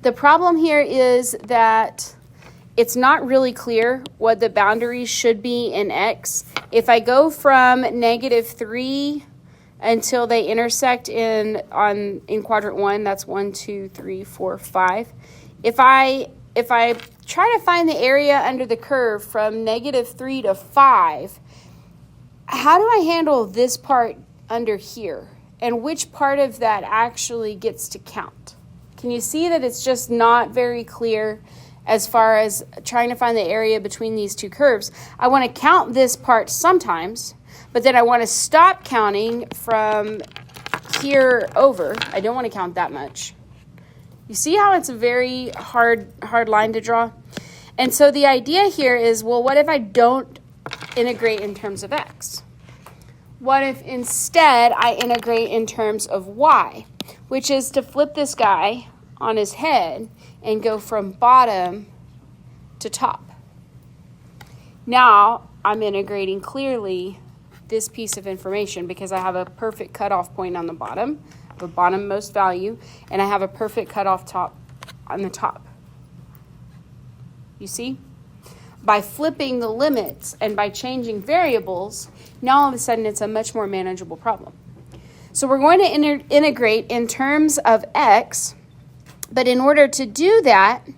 The problem here is that it's not really clear what the boundaries should be in x. If I go from -3 until they intersect in quadrant 1, that's 1, 2, 3, 4, 5. If I try to find the area under the curve from -3 to 5, how do I handle this part under here? And which part of that actually gets to count? Can you see that it's just not very clear as far as trying to find the area between these two curves? I want to count this part sometimes, but then I want to stop counting from here over. I don't want to count that much. You see how it's a very hard line to draw? And so the idea here is, well, what if I don't integrate in terms of x? What if instead I integrate in terms of y, which is to flip this guy on his head and go from bottom to top? Now I'm integrating clearly this piece of information because I have a perfect cutoff point on the bottom, the bottommost value, and I have a perfect cutoff top on the top. You see? By flipping the limits and by changing variables, now all of a sudden it's a much more manageable problem. So we're going to integrate in terms of x, but in order to do that,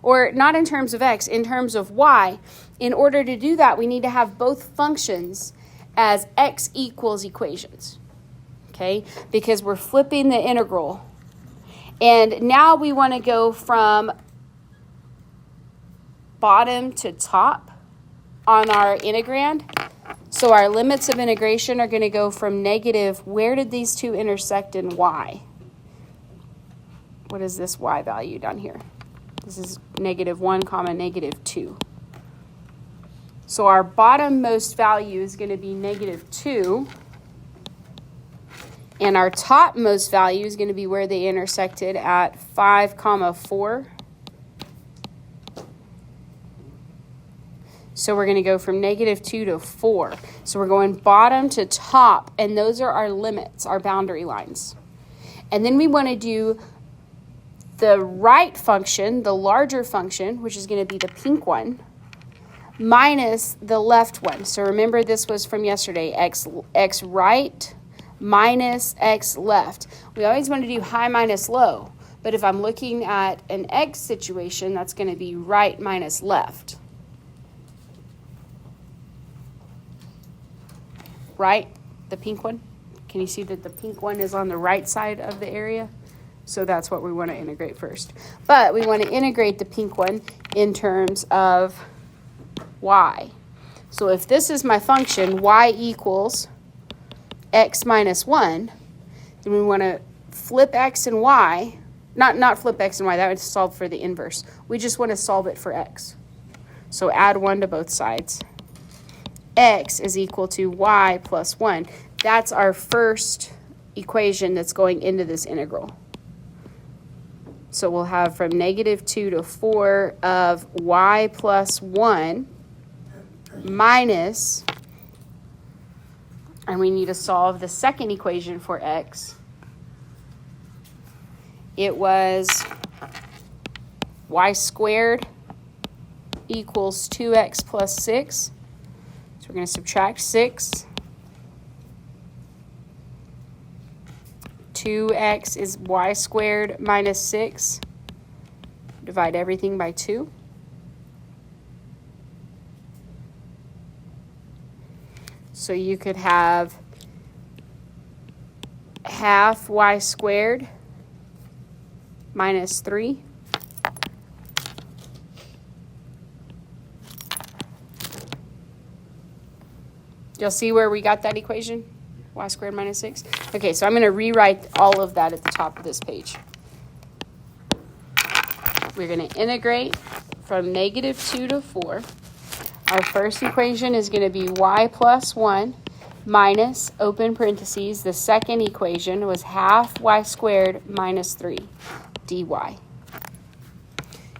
or not in terms of x, in terms of y, in order to do that, we need to have both functions as x equals equations, okay? Because we're flipping the integral. And now we want to go from bottom to top on our integrand. So our limits of integration are going to go from negative, where did these two intersect in y? What is this y value down here? This is -1 comma -2. So our bottommost value is going to be -2. And our topmost value is going to be where they intersected at 5 comma 4. So we're going to go from -2 to 4. So we're going bottom to top, and those are our limits, our boundary lines. And then we want to do the right function, the larger function, which is going to be the pink one, minus the left one. So remember, this was from yesterday, x right minus x left. We always want to do high minus low, but if I'm looking at an x situation, that's going to be right minus left. Right? The pink one? Can you see that the pink one is on the right side of the area? So that's what we want to integrate first. But we want to integrate the pink one in terms of y. So if this is my function, y equals x minus 1, then we want to flip x and y. Not flip x and y, that would solve for the inverse. We just want to solve it for x. So add 1 to both sides. X is equal to y plus 1. That's our first equation that's going into this integral. So we'll have from -2 to 4 of y plus 1 minus, and we need to solve the second equation for x. It was y squared equals 2x plus 6. So we're going to subtract 6. 2x is y squared minus 6. Divide everything by 2. So you could have half y squared minus 3. You'll see where we got that equation? Y squared minus 6. Okay, so I'm going to rewrite all of that at the top of this page. We're going to integrate from -2 to 4. Our first equation is going to be y plus 1 minus, open parentheses, the second equation was half y squared minus 3 dy.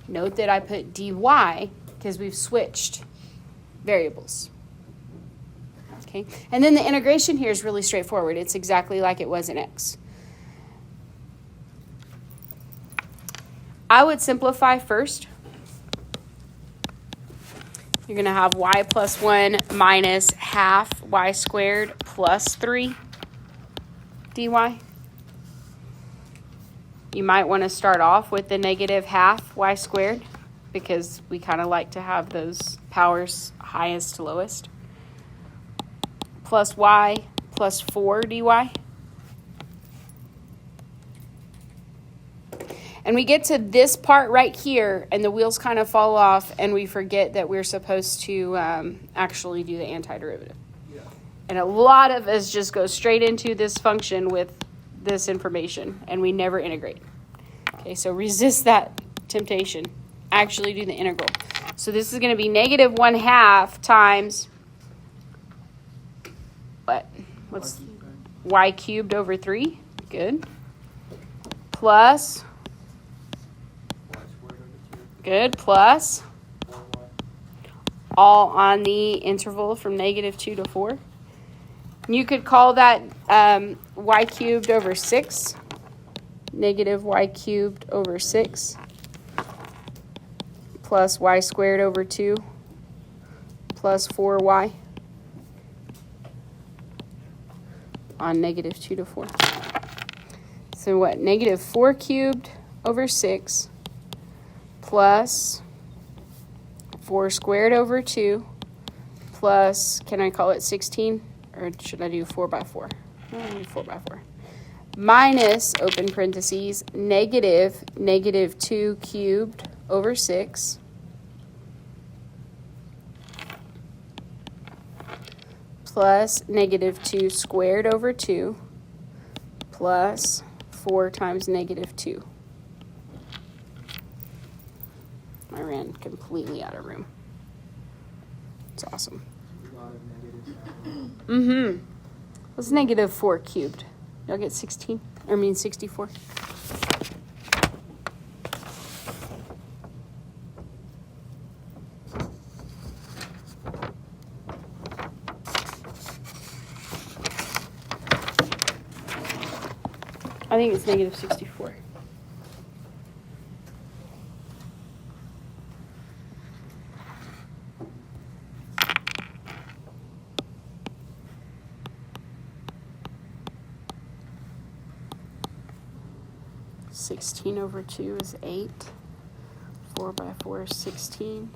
Note that I put dy because we've switched variables. Okay, and then the integration here is really straightforward. It's exactly like it was in x. I would simplify first. You're going to have y plus 1 minus half y squared plus 3 dy. You might want to start off with the negative half y squared because we kind of like to have those powers highest to lowest. Plus y plus 4 dy. And we get to this part right here, and the wheels kind of fall off, and we forget that we're supposed to actually do the antiderivative. Yeah. And a lot of us just go straight into this function with this information, and we never integrate. Okay, so resist that temptation. Actually do the integral. So this is going to be negative 1/2 times, what's y cubed over 3? Good. Plus... Good, plus all on the interval from -2 to 4. You could call that y cubed over 6, negative y cubed over 6, plus y squared over 2, plus 4y on -2 to 4. So what, negative 4 cubed over 6 plus 4 squared over 2 plus, can I call it 16? Or should I do 4 by 4? I'll do 4 by 4. Minus, open parentheses, negative 2 cubed over 6 plus negative 2 squared over 2 plus 4 times -2. I ran completely out of room. It's awesome. Mm-hmm. What's negative 4 cubed? Y'all get 16? I mean 64? I think it's negative 64. (16 over 2 is 8. 4 by 4 is 16.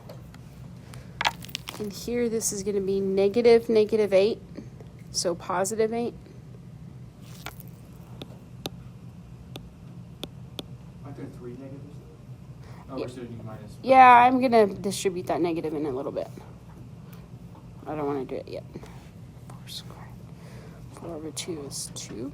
And here this is going to be negative 8, so positive 8. Aren't there 3 negatives? Oh, we're still doing minus. Yeah, I'm going to distribute that negative in a little bit. I don't want to do it yet. 4 squared. 4 over 2 is 2.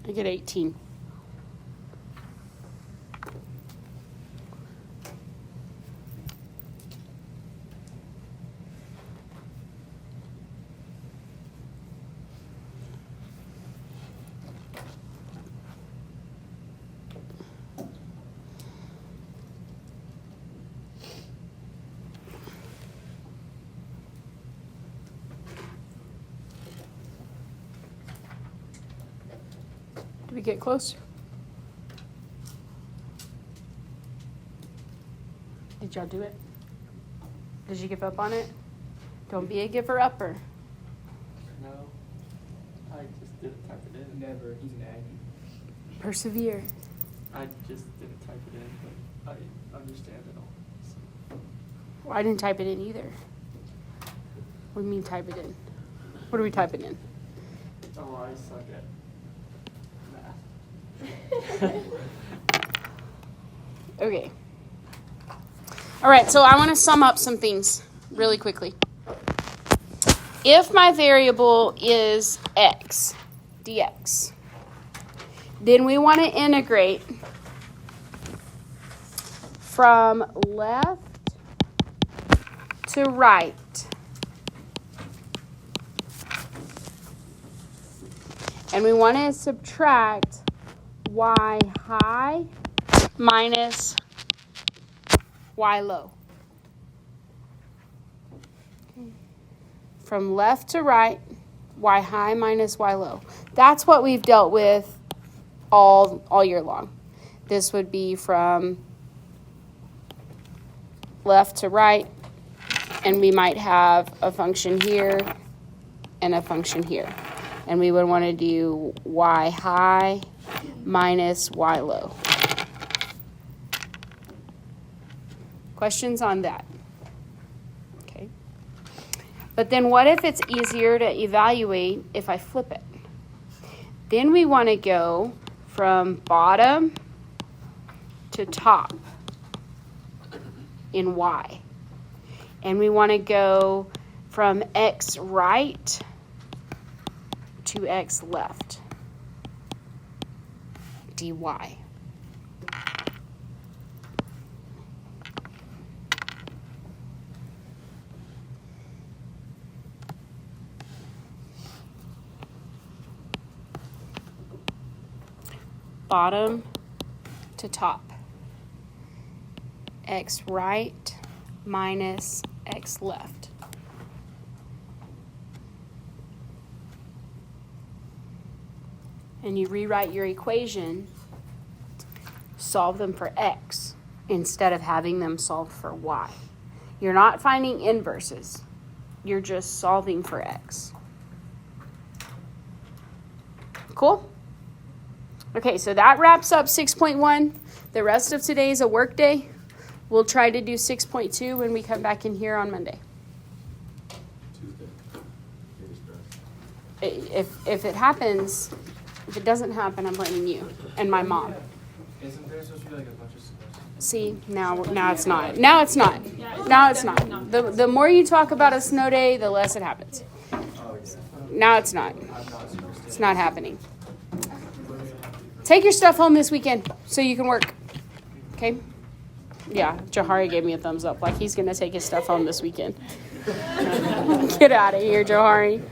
I get 18. Did we get close? Did y'all do it? Did you give up on it? Don't be a giver-upper. No. I just didn't type it in. Never. He's an Aggie. Persevere. I just didn't type it in, but I understand it all. So. Well, I didn't type it in either. What do you mean type it in? What are we typing in? Oh, I suck at math. Okay. All right, so I want to sum up some things really quickly. If my variable is x, dx, then we want to integrate from left to right. And we want to subtract y high minus y low. From left to right, y high minus y low. That's what we've dealt with all year long. This would be from left to right, and we might have a function here and a function here. And we would want to do y high minus y low. Questions on that? Okay. But then what if it's easier to evaluate if I flip it? Then we want to go from bottom to top in y. And we want to go from x right to x left, dy. Bottom to top, x right minus x left. And you rewrite your equation, solve them for x instead of having them solved for y. You're not finding inverses. You're just solving for x. Cool? Okay, so that wraps up 6.1. The rest of today is a work day. We'll try to do 6.2 when we come back in here on Monday. If it happens, if it doesn't happen, I'm blaming you and my mom. Isn't there supposed to be like a bunch of snow? See, now it's not. Now it's not. Now it's not. The more you talk about a snow day, the less it happens. Now it's not. It's not happening. Take your stuff home this weekend so you can work. Okay? Yeah, Johari gave me a thumbs up, like he's going to take his stuff home this weekend. Get out of here, Johari.